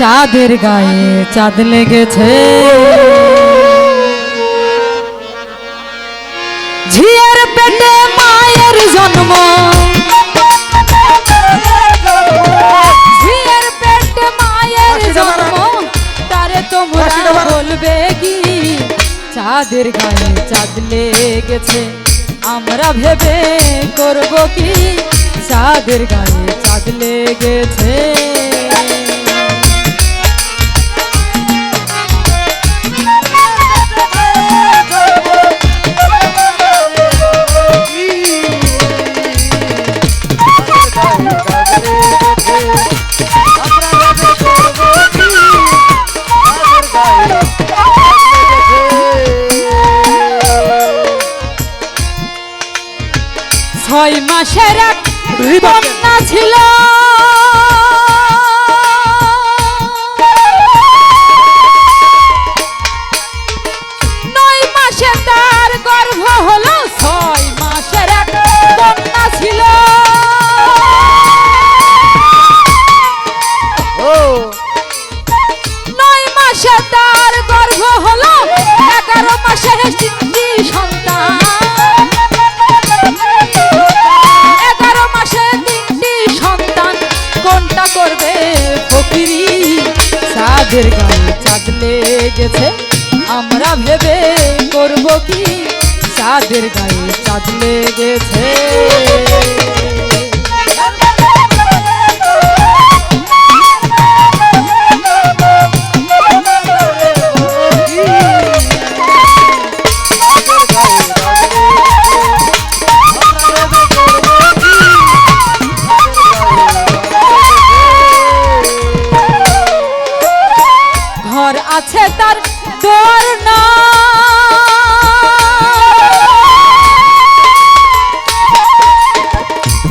চাঁদের গায়ে চাঁদ লেগেছে, ঝিয়ের পেটে মায়ের জন্ম, ঝিয়ের পেটে মায়ের জন্ম, তারে তোমরা বলবে কি? চাঁদের গায়ে চাঁদ লেগেছে, আমরা ভেবে করব কি? চাঁদের গায়ে চাঁদ লেগেছে। ছয় মাসের এক কন্যা ছিল, নয় মাসে তার গর্ভ হলো। ছয় মাসের এক কন্যা ছিল, নয় মাসে তার গর্ভ হলো। 11 মাসে তিনটি সন্তান, 11 মাসে তিনটি সন্তান, কোনটা করবে ফকিরি? চাঁদের গায়ে চাঁদ লেগেছে, আমরা ভেবে করব কি? চাঁদের গায়ে চাঁদ লেগেছে। ঘর আছে তার দোর না,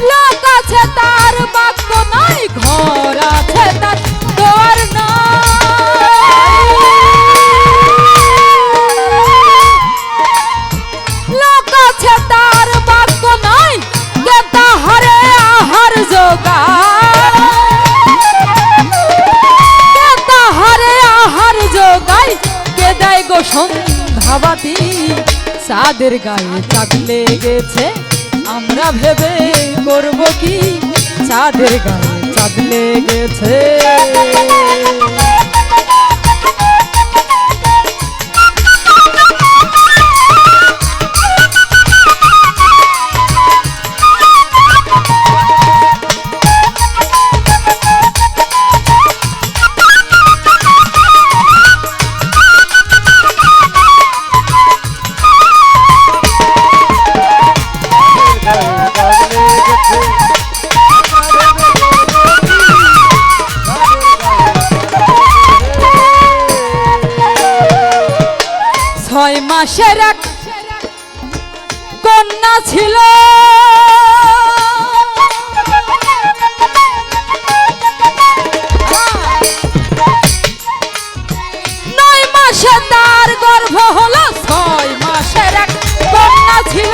লোক আছে তার বাক্য নাই। ঘর আছে তার দোর না, লোক আছে তার বাক্য নাই। কে তাহারে আহার যোগায়, কে তাহারে আহার যোগায়, কে দেয় গো সন্ধ্যাবাতি? চাঁদের গায়ে চাঁদ লেগেছে, আমরা ভেবে করব কি? চাঁদের গায়ে চাঁদ লেগেছে। ছয় মাসের এক কন্যা ছিল, নয় মাসে তার গর্ভ হলো। ছয় মাসের এক কন্যা ছিল,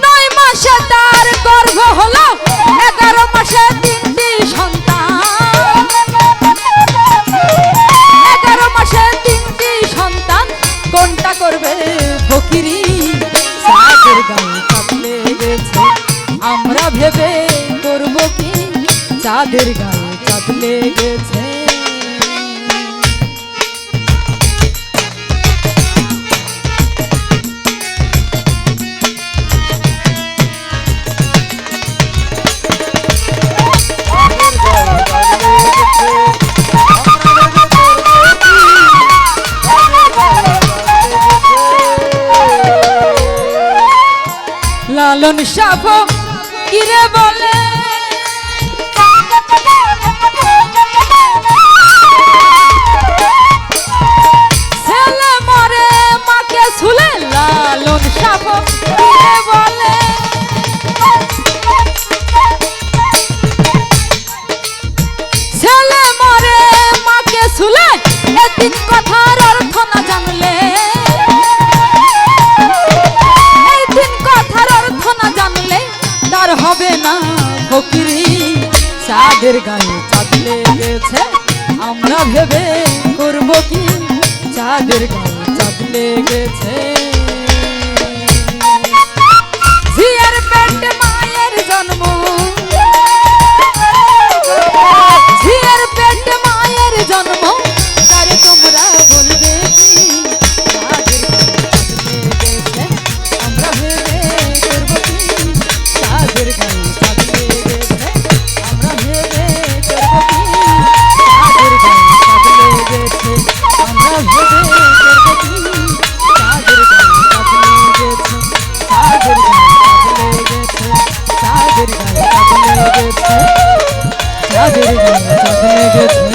নয় মাসে তার গর্ভ হলো। 11 মাসে তিনটি সন্তান, 11 মাসে তিনটি সন্তান, কোনটা করবে ফকিরি? চাঁদের গায়ে চাঁদ লেগেছে, আমরা ভেবে করব কি? চাঁদের গায়ে চাঁদ লেগেছে। লালন শাহ কিরে বলে, ছেলে মরে মাকে ছুলে। লালন শাহ কিরে বলে, ছেলে মরে মাকে ছুলে। এদিন কথার অর্থ না জানলে, এই দিন কথার অর্থ না জানলে, তার হবে না ফকিরি, চাঁদের গায়ে চাঁদ লেগেছে আমরা ভেবে করব কি, চাঁদের গায়ে চাঁদ লেগেছে। ঝিয়ের পেটে মায়ের জন্ম, ঝিয়ের পেটে মায়ের জন্ম, তারে তোমরা বলবে কি, চাঁদের গায়ে চাঁদ লেগেছে আমরা ভেবে করব কি, চাঁদের গায়ে চাঁদ লেগেছে আমরা ভেবে করব কি, চাঁদের গায়ে চাঁদ লেগেছে আমরা ভেবে করব কি, চাঁদের গায়ে চাঁদ লেগেছে, চাঁদের গায়ে চাঁদ লেগেছে, চাঁদের গায়ে চাঁদ লেগেছে, চাঁদের গায়ে চাঁদ লেগেছে।